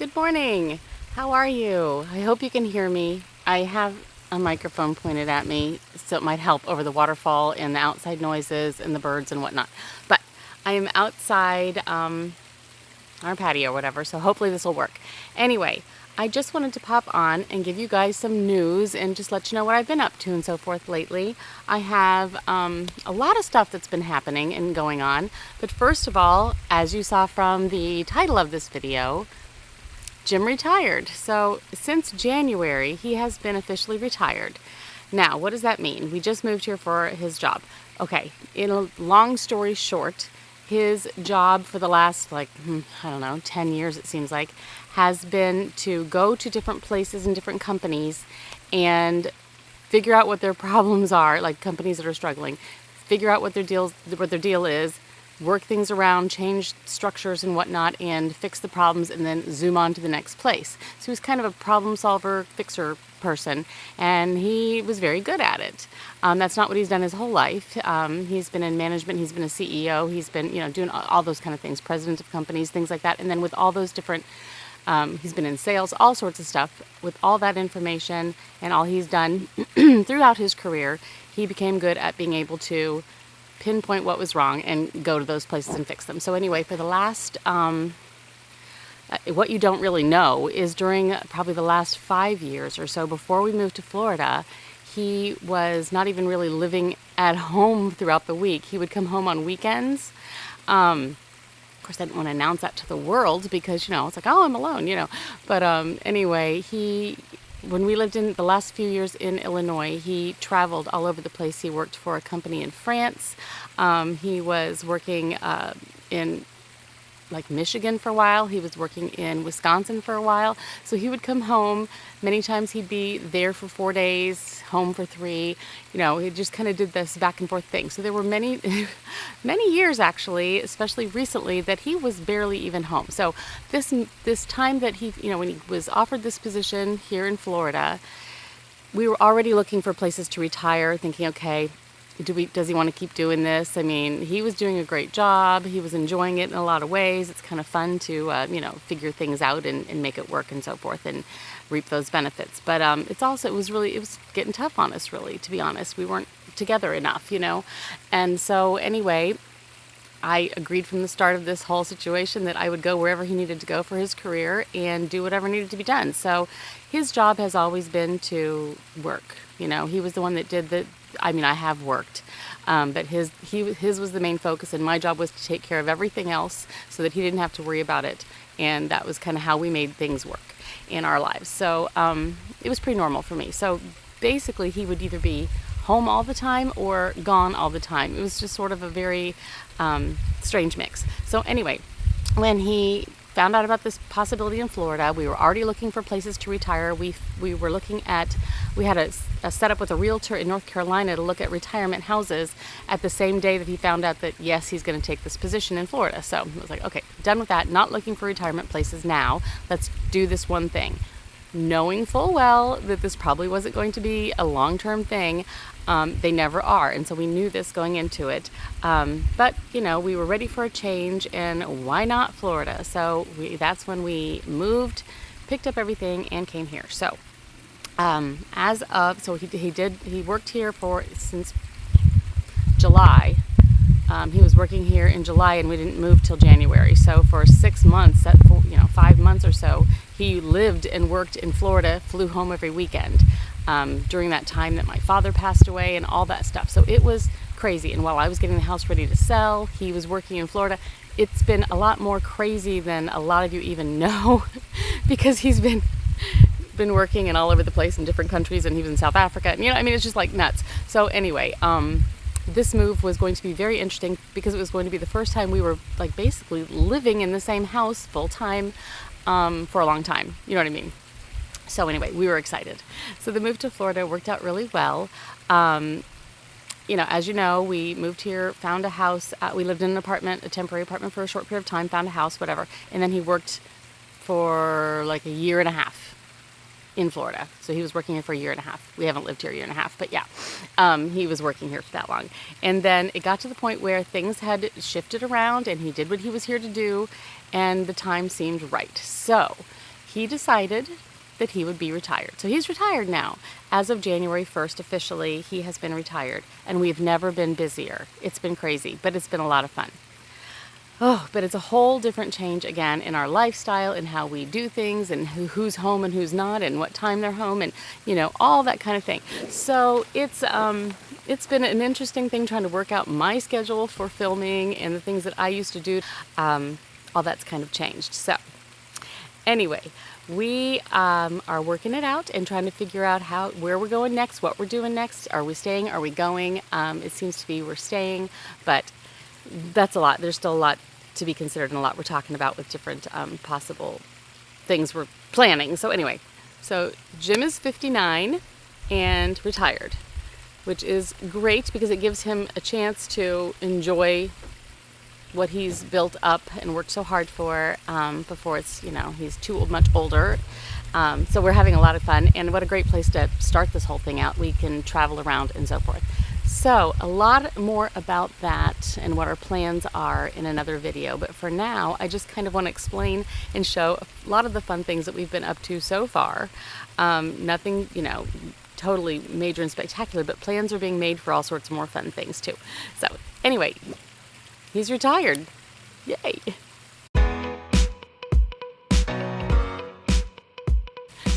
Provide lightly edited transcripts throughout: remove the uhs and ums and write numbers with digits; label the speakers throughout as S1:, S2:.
S1: Good morning. How are you? I hope you can hear me. I have a microphone pointed at me, so it might help over the waterfall and the outside noises and the birds and whatnot. But I am outside our patio or whatever, so hopefully this will work. Anyway, I just wanted to pop on and give you guys some news and just let you know what I've been up to and so forth lately. I have a lot of stuff that's been happening and going on. But first of all, as you saw from the title of this video, Jim retired. So since January, he has been officially retired. Now, what does that mean? We just moved here for his job. Okay, in a long story short, his job for the last, I don't know, 10 years it seems like, has been to go to different places and different companies and figure out what their problems are, like companies that are struggling, figure out what their deal is, work things around, change structures and whatnot, and fix the problems, and then zoom on to the next place. So he was kind of a problem solver, fixer person, and he was very good at it. That's not what he's done his whole life. He's been in management, he's been a CEO, he's been, doing all those kind of things, president of companies, things like that. And then with all those different, he's been in sales, all sorts of stuff. With all that information and all he's done throughout his career, he became good at being able to pinpoint what was wrong and go to those places and fix them. So anyway, for the last, what you don't really know is during probably the last 5 years or so before we moved to Florida, he was not even really living at home throughout the week. He would come home on weekends. Of course, I didn't want to announce that to the world because, it's like, oh, I'm alone, But anyway, when we lived in the last few years in Illinois, he traveled all over the place. He worked for a company in France. He was working in Michigan for a while. He was working in Wisconsin for a while. So he would come home. Many times he'd be there for 4 days, home for 3. He just kind of did this back and forth thing. So there were many, many years actually, especially recently, that he was barely even home. So this time that he, when he was offered this position here in Florida, we were already looking for places to retire, thinking, okay, does he want to keep doing this? I mean, he was doing a great job. He was enjoying it in a lot of ways. It's kind of fun to, figure things out and make it work and so forth and reap those benefits. But it was getting tough on us, really, to be honest. We weren't together enough, And so anyway, I agreed from the start of this whole situation that I would go wherever he needed to go for his career and do whatever needed to be done. So his job has always been to work. He was the one that did I have worked, but his was the main focus, and my job was to take care of everything else so that he didn't have to worry about it. And that was kind of how we made things work in our lives. So it was pretty normal for me. So basically, he would either be home all the time or gone all the time. It was just sort of a very strange mix. So anyway, when he found out about this possibility in Florida, we were already looking for places to retire. We had a setup with a realtor in North Carolina to look at retirement houses at the same day that he found out that, yes, he's going to take this position in Florida. So I was like, okay, done with that, not looking for retirement places now. Let's do this one thing. Knowing full well that this probably wasn't going to be a long-term thing. They never are, and so we knew this going into it. But, we were ready for a change, and why not Florida? So that's when we moved, picked up everything, and came here. So he worked here since July. He was working here in July, and we didn't move till January. So for 6 months, 5 months or so, he lived and worked in Florida, flew home every weekend. During that time that my father passed away and all that stuff. So it was crazy. And while I was getting the house ready to sell, he was working in Florida. It's been a lot more crazy than a lot of you even know because he's been working in all over the place in different countries, and he was in South Africa. And, it's just like nuts. So anyway, this move was going to be very interesting because it was going to be the first time we were basically living in the same house full time for a long time. You know what I mean? So anyway, we were excited. So the move to Florida worked out really well. As you know, we moved here, found a house. We lived in a temporary apartment for a short period of time, found a house, whatever. And then he worked for a year and a half in Florida. So he was working here for a year and a half. We haven't lived here a year and a half, but yeah, he was working here for that long. And then it got to the point where things had shifted around and he did what he was here to do and the time seemed right. So he decided that he would be retired. So he's retired now. As of January 1st, officially, he has been retired, and we've never been busier. It's been crazy, but it's been a lot of fun. Oh, but it's a whole different change again in our lifestyle and how we do things and who's home and who's not and what time they're home and, you know, all that kind of thing. So it's been an interesting thing trying to work out my schedule for filming and the things that I used to do. All that's kind of changed. So anyway, we are working it out and trying to figure out where we're going next, what we're doing next. Are we staying? Are we going? It seems to be we're staying, but that's a lot. There's still a lot to be considered and a lot we're talking about with different possible things we're planning. So anyway, so Jim is 59 and retired, which is great because it gives him a chance to enjoy what he's built up and worked so hard for before it's, you know, he's much older. So we're having a lot of fun, and what a great place to start this whole thing out. We can travel around and so forth. So a lot more about that and what our plans are in another video. But for now, I just kind of want to explain and show a lot of the fun things that we've been up to so far. Nothing, you know, totally major and spectacular, but plans are being made for all sorts of more fun things too. So anyway, he's retired. Yay.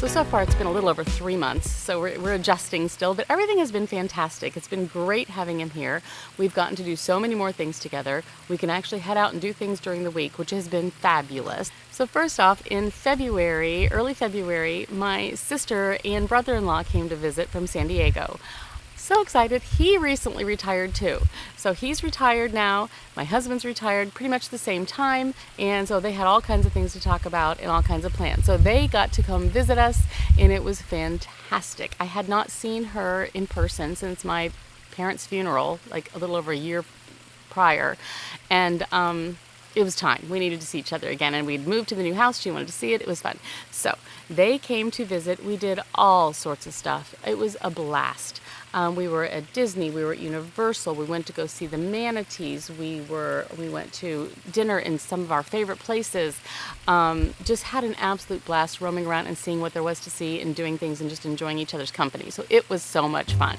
S1: So far it's been a little over 3 months, so we're adjusting still, but everything has been fantastic. It's been great having him here. We've gotten to do so many more things together. We can actually head out and do things during the week, which has been fabulous. So first off, in February, early February, my sister and brother-in-law came to visit from San Diego. So excited. He recently retired too. So he's retired now. My husband's retired pretty much the same time. And so they had all kinds of things to talk about and all kinds of plans. So they got to come visit us, and it was fantastic. I had not seen her in person since my parents' funeral, like a little over a year prior. And it was time. We needed to see each other again, and we'd moved to the new house. She wanted to see it. It was fun. So they came to visit. We did all sorts of stuff. It was a blast. We were at Disney, we were at Universal, we went to go see the manatees, we went to dinner in some of our favorite places, just had an absolute blast roaming around and seeing what there was to see and doing things and just enjoying each other's company. So it was so much fun.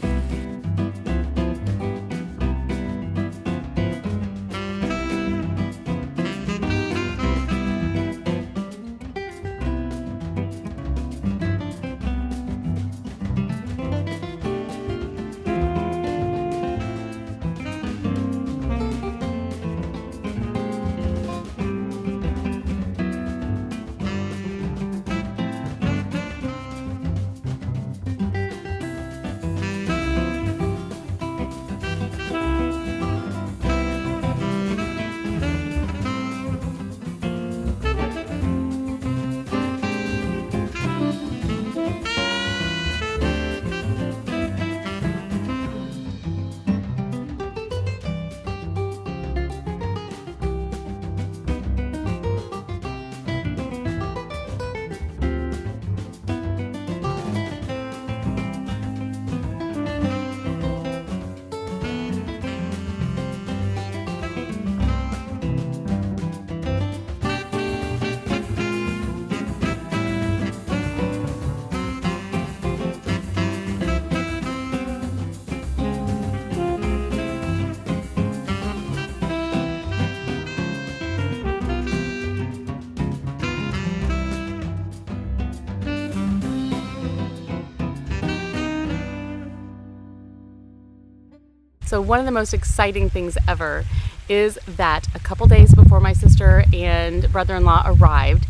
S1: So one of the most exciting things ever is that a couple days before my sister and brother-in-law arrived,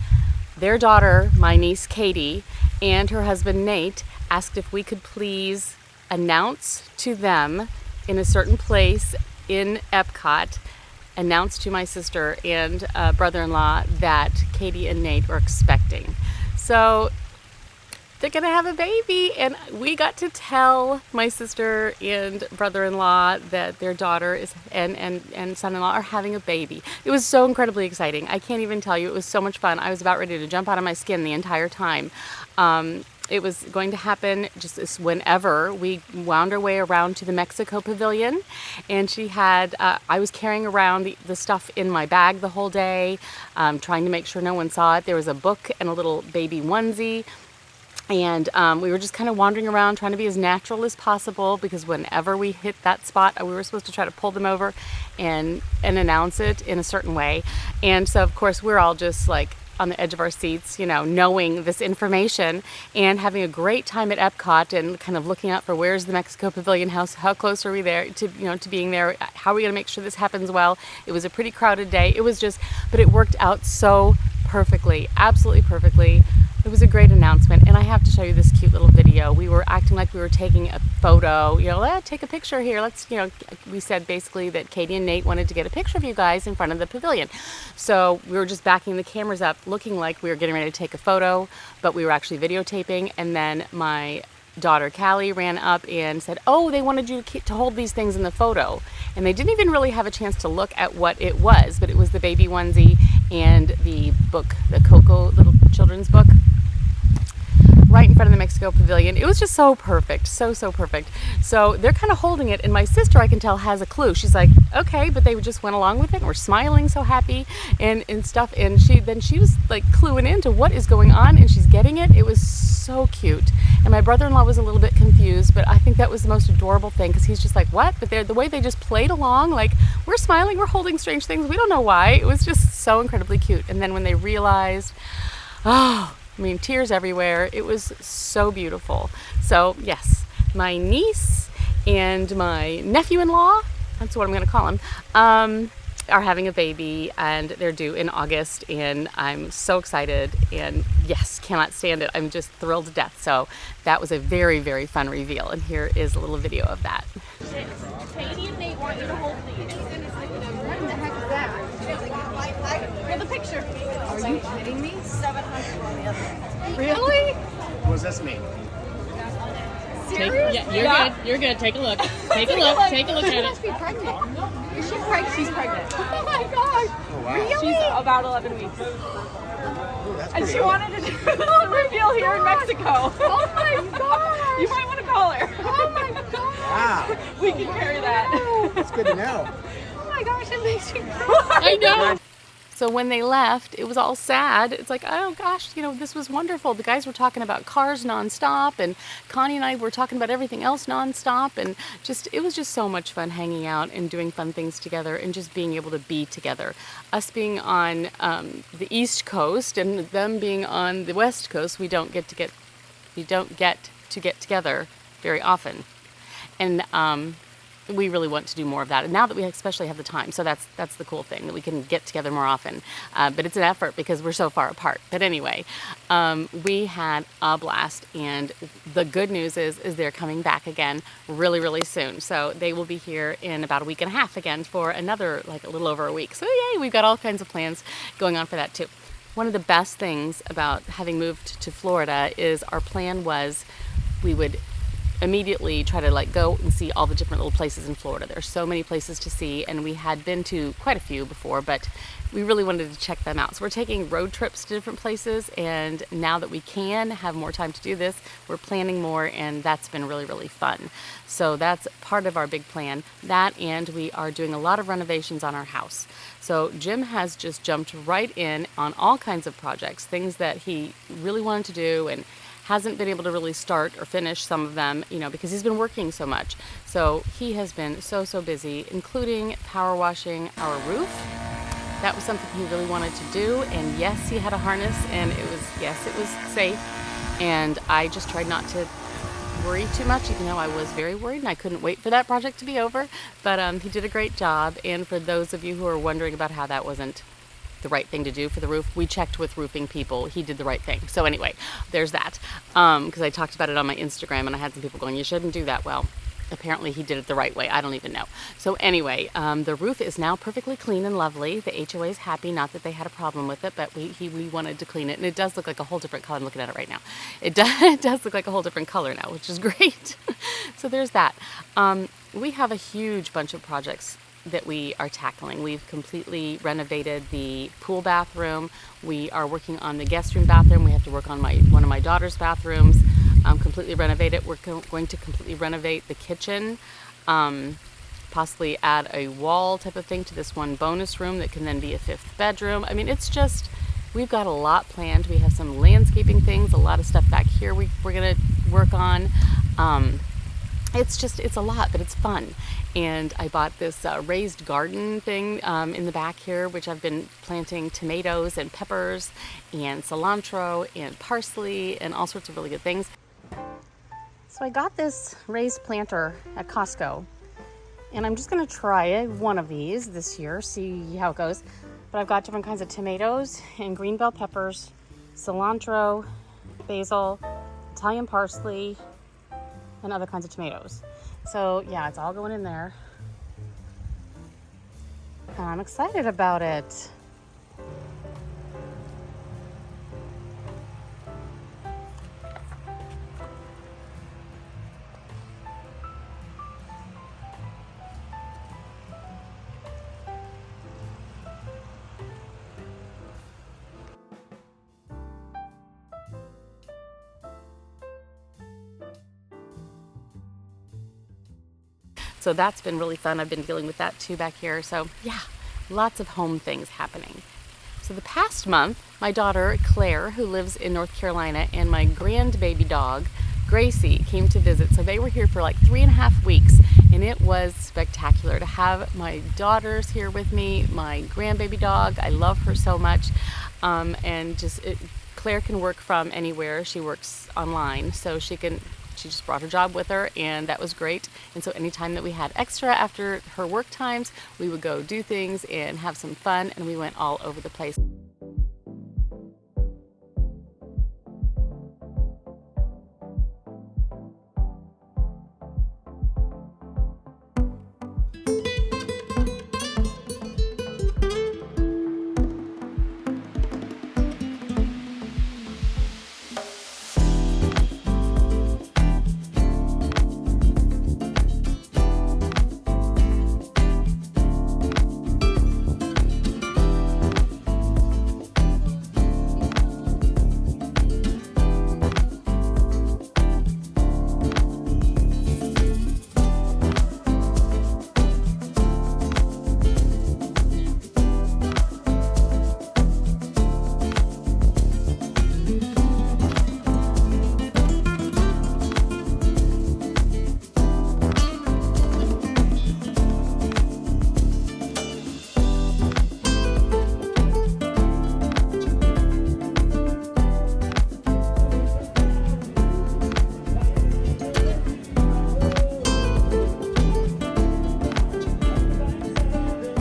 S1: their daughter, my niece Katie, and her husband Nate asked if we could please announce to them in a certain place in Epcot, announce to my sister and brother-in-law that Katie and Nate were expecting. So they're gonna have a baby, and we got to tell my sister and brother-in-law that their daughter is and son-in-law are having a baby. It was so incredibly exciting. I can't even tell you. It was so much fun. I was about ready to jump out of my skin the entire time. it was going to happen just whenever. We wound our way around to the Mexico Pavilion, and she had, I was carrying around the stuff in my bag the whole day, trying to make sure no one saw it. There was a book and a little baby onesie, and we were just kind of wandering around trying to be as natural as possible, because whenever we hit that spot, we were supposed to try to pull them over and announce it in a certain way. And so of course we're all just like on the edge of our seats, you know, knowing this information and having a great time at Epcot and kind of looking out for where's the Mexico Pavilion house, how close are we there to, you know, to being there, how are we going to make sure this happens well. It was a pretty crowded day. It was just, but it worked out so perfectly, absolutely perfectly. It was a great announcement, and I have to show you this cute little video. We were acting like we were taking a photo, you know, take a picture here. Let's, you know, we said basically that Katie and Nate wanted to get a picture of you guys in front of the pavilion. So we were just backing the cameras up, looking like we were getting ready to take a photo, but we were actually videotaping. And then my daughter Callie ran up and said, oh, they wanted you to hold these things in the photo. And they didn't even really have a chance to look at what it was, but it was the baby onesie and the book, the Coco little children's book, right in front of the Mexico Pavilion. It was just so perfect, so perfect. So they're kind of holding it, and my sister, I can tell, has a clue. She's like, okay, but they just went along with it and were smiling so happy and stuff. And she was like cluing into what is going on, and she's getting it. It was so cute. And my brother-in-law was a little bit confused, but I think that was the most adorable thing, because he's just like, what? But the way they just played along, like, we're smiling, we're holding strange things, we don't know why. It was just so incredibly cute. And then when they realized, oh, I mean, tears everywhere. It was so beautiful. So yes, my niece and my nephew-in-law, that's what I'm going to call him, are having a baby, and they're due in August, and I'm so excited, and yes, cannot stand it. I'm just thrilled to death. So that was a very, very fun reveal, and here is a little video of that.
S2: Katie and Nate want you to hold these. What in the heck is that? For the picture. Are you kidding me? 700 on the other one. Really?
S3: What does this mean?
S2: Serious?
S1: You're good. Take a look. Take a look. Take a look
S2: She
S1: at
S2: must
S1: it.
S2: be pregnant. Is she pregnant? She's pregnant. Oh my gosh.
S3: Oh, wow.
S2: Really?
S4: She's about 11 weeks.
S3: Ooh, that's
S4: And
S3: pretty
S4: she
S3: good.
S4: wanted to do the reveal here in Mexico.
S2: Oh my gosh.
S4: You might want to call her.
S2: Oh my gosh.
S3: Wow,
S4: We can carry that.
S3: that's good to know.
S2: Oh my gosh, it makes me cry.
S1: I know. So when they left, it was all sad. It's like, oh gosh, you know, this was wonderful. The guys were talking about cars nonstop, and Connie and I were talking about everything else nonstop, and it was just so much fun hanging out and doing fun things together, and just being able to be together. Us being on the East Coast and them being on the West Coast, we don't get to get together very often, and we really want to do more of that, and now that we especially have the time. So that's the cool thing, that we can get together more often, but it's an effort because we're so far apart. But anyway, we had a blast, and the good news is they're coming back again really soon. So they will be here in about a week and a half again for another, like, a little over a week. So yay, we've got all kinds of plans going on for that too. One of the best things about having moved to Florida is our plan was we would immediately try to, like, go and see all the different little places in Florida. There's so many places to see, and we had been to quite a few before, but we really wanted to check them out. So we're taking road trips to different places, and now that we can have more time to do this, we're planning more, and that's been really fun. So that's part of our big plan. That, and we are doing a lot of renovations on our house. So Jim has just jumped right in on all kinds of projects, things that he really wanted to do and hasn't been able to really start or finish some of them, you know, because he's been working so much. So he has been so busy, including power washing our roof. That was something he really wanted to do, and yes, he had a harness, and it was safe, and I just tried not to worry too much, even though I was very worried, and I couldn't wait for that project to be over. But he did a great job, and for those of you who are wondering about how that wasn't the right thing to do for the roof, we checked with roofing people. He did the right thing. So anyway, there's that. Because I talked about it on my Instagram, and I had some people going, you shouldn't do that. Well, apparently he did it the right way. I don't even know. So anyway, the roof is now perfectly clean and lovely. The HOA is happy, not that they had a problem with it, but we wanted to clean it, and it does look like a whole different color. I'm looking at it right now. It does look like a whole different color now, which is great. So there's that. We have a huge bunch of projects that we are tackling. We've completely renovated the pool bathroom. We are working on the guest room bathroom. We have to work on one of my daughter's bathrooms. completely renovate it. We're going to completely renovate the kitchen, possibly add a wall type of thing to this one bonus room that can then be a 5th bedroom. I mean, it's just, we've got a lot planned. We have some landscaping things, a lot of stuff back here we're gonna work on. It's a lot, but it's fun. And I bought this raised garden thing in the back here, which I've been planting tomatoes and peppers and cilantro and parsley and all sorts of really good things. So I got this raised planter at Costco, and I'm just gonna try one of these this year, see how it goes. But I've got different kinds of tomatoes and green bell peppers, cilantro, basil, Italian parsley, and other kinds of tomatoes. So yeah, it's all going in there. And I'm excited about it. So that's been really fun. I've been dealing with that too back here. So yeah, lots of home things happening. So the past month, my daughter Claire, who lives in North Carolina, and my grandbaby dog Gracie came to visit. So they were here for like 3.5 weeks, and it was spectacular to have my daughters here with me, my grandbaby dog. I love her so much. Claire can work from anywhere. She works online, so she just brought her job with her, and that was great. And so anytime that we had extra after her work times, we would go do things and have some fun, and we went all over the place.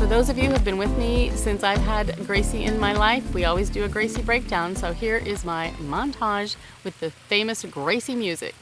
S1: Those of you who have been with me since I've had Gracie in my life, we always do a Gracie breakdown. So here is my montage with the famous Gracie music.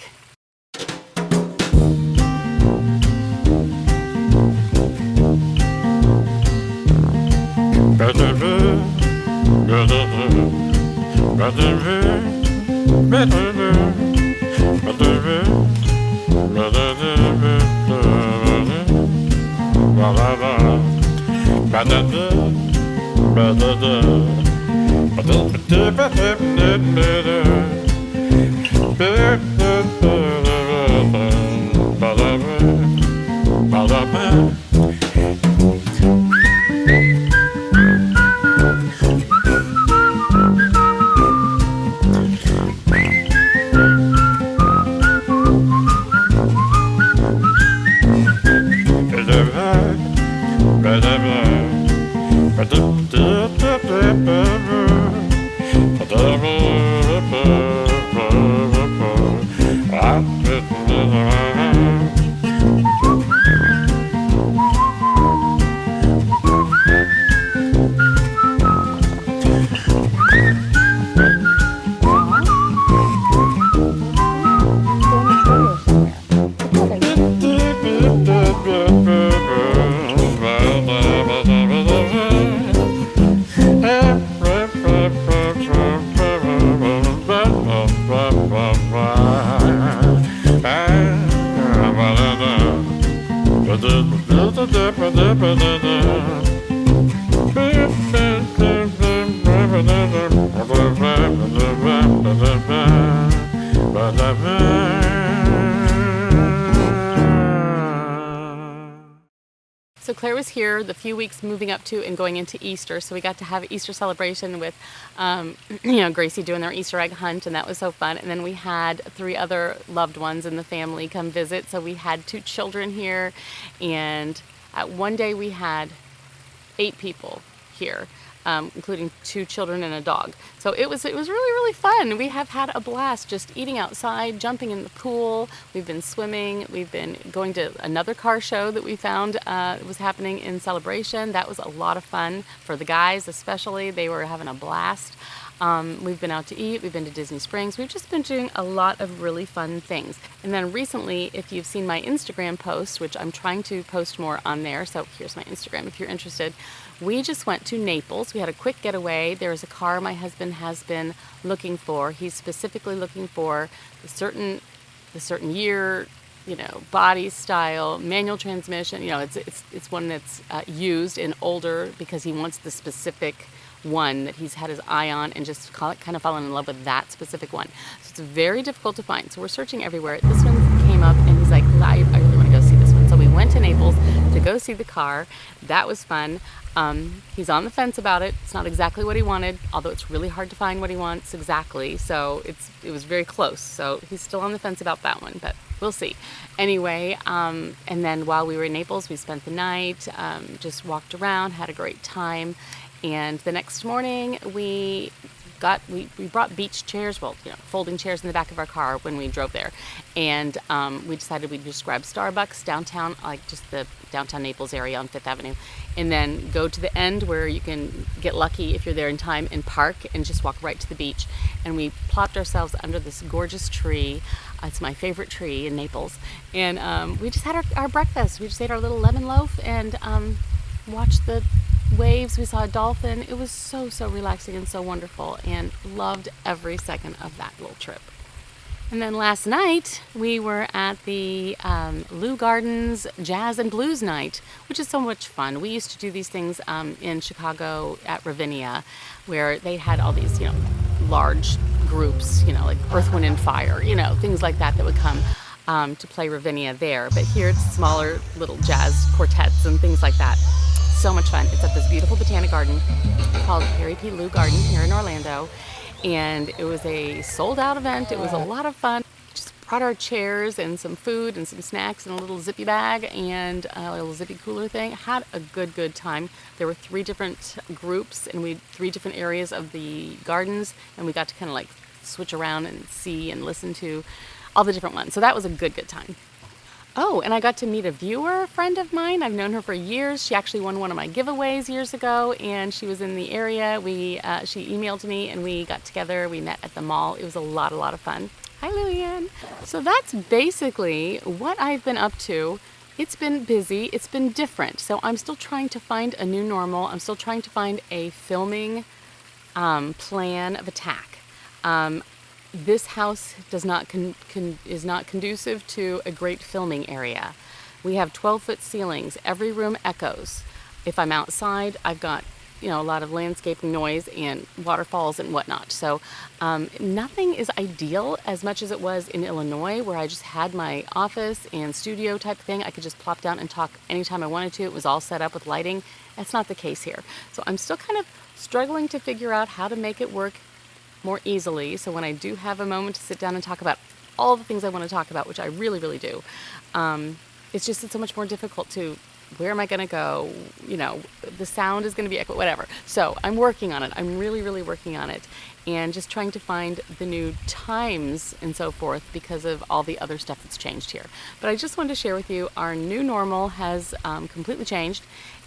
S5: Ba-da-ba
S1: Claire was here the few weeks moving up to and going into Easter, so we got to have Easter celebration with, Gracie doing their Easter egg hunt, and that was so fun. And then we had 3 other loved ones in the family come visit, so we had 2 children here, and at one day we had 8 people here, including 2 children and a dog. So it was really, really fun. We have had a blast just eating outside, jumping in the pool. We've been swimming. We've been going to another car show that we found was happening in Celebration. That was a lot of fun for the guys, especially. They were having a blast. We've been out to eat, we've been to Disney Springs, we've just been doing a lot of really fun things. And then recently, if you've seen my Instagram post, which I'm trying to post more on there, so here's my Instagram if you're interested, we just went to Naples. We had a quick getaway. There's a car my husband has been looking for. He's specifically looking for the certain year, body style, manual transmission. It's one that's used and older because he wants the specific one that he's had his eye on and just kind of fallen in love with that specific one. So it's very difficult to find. So we're searching everywhere. This one came up and he's like, I really want to go see this one. So we went to Naples to go see the car. That was fun. He's on the fence about it. It's not exactly what he wanted, although it's really hard to find what he wants exactly. So it was very close. So he's still on the fence about that one, but we'll see. Anyway, and then while we were in Naples, we spent the night, just walked around, had a great time. And the next morning we brought beach chairs, folding chairs in the back of our car when we drove there. And we decided we'd just grab Starbucks downtown, like just the downtown Naples area on 5th Avenue, and then go to the end where you can get lucky if you're there in time and park and just walk right to the beach. And we plopped ourselves under this gorgeous tree. It's my favorite tree in Naples. And we just had our breakfast. We just ate our little lemon loaf and watched the waves. We saw a dolphin. It was so relaxing and so wonderful, and loved every second of that little trip. And then last night we were at the Lou Gardens Jazz and Blues Night, which is so much fun. We used to do these things in Chicago at Ravinia, where they had all these large groups, like Earth, Wind and Fire, things like that would come to play Ravinia there. But here it's smaller little jazz quartets and things like that. So much fun. It's at this beautiful botanic garden called Harry P. Lou Garden here in Orlando, and it was a sold-out event. It was a lot of fun. Just brought our chairs and some food and some snacks in a little zippy bag and a little zippy cooler thing. Had a good time. There were 3 different groups and 3 different areas of the gardens, and we got to kind of like switch around and see and listen to all the different ones. So that was a good time. Oh, and I got to meet a viewer friend of mine. I've known her for years. She actually won one of my giveaways years ago, and she was in the area. She emailed me, and we got together. We met at the mall. It was a lot of fun. Hi, Luann. So that's basically what I've been up to. It's been busy. It's been different. So I'm still trying to find a new normal. I'm still trying to find a filming plan of attack. This house is not conducive to a great filming area. We have 12-foot ceilings. Every room echoes. If I'm outside, I've got a lot of landscaping noise and waterfalls and whatnot. So nothing is ideal as much as it was in Illinois, where I just had my office and studio type thing. I could just plop down and talk anytime I wanted to. It was all set up with lighting. That's not the case here. So I'm still kind of struggling to figure out how to make it work more easily, so when I do have a moment to sit down and talk about all the things I want to talk about, which I really do, it's so much more difficult to, where am I going to go? The sound is going to be echo, whatever. So I'm working on it. I'm really working on it, and just trying to find the new times and so forth because of all the other stuff that's changed here. But I just wanted to share with you our new normal has completely changed,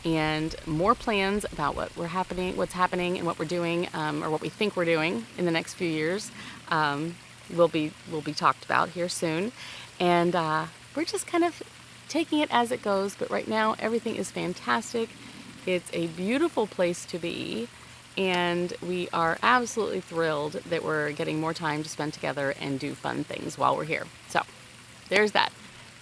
S1: and more plans about what's happening and what we're doing, or what we think we're doing in the next few years will be talked about here soon. And we're just kind of taking it as it goes, but right now everything is fantastic. It's a beautiful place to be, and we are absolutely thrilled that we're getting more time to spend together and do fun things while we're here. So there's that.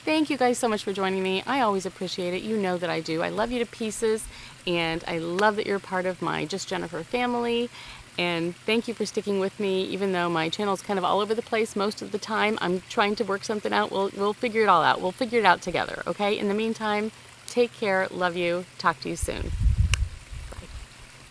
S1: Thank you guys so much for joining me. I always appreciate it. You know that I do. I love you to pieces, and I love that you're part of my Just Jennifer family. And thank you for sticking with me, even though my channel is kind of all over the place most of the time. I'm trying to work something out. We'll figure it all out. We'll figure it out together, okay? In the meantime, Take care. Love you. Talk to you soon.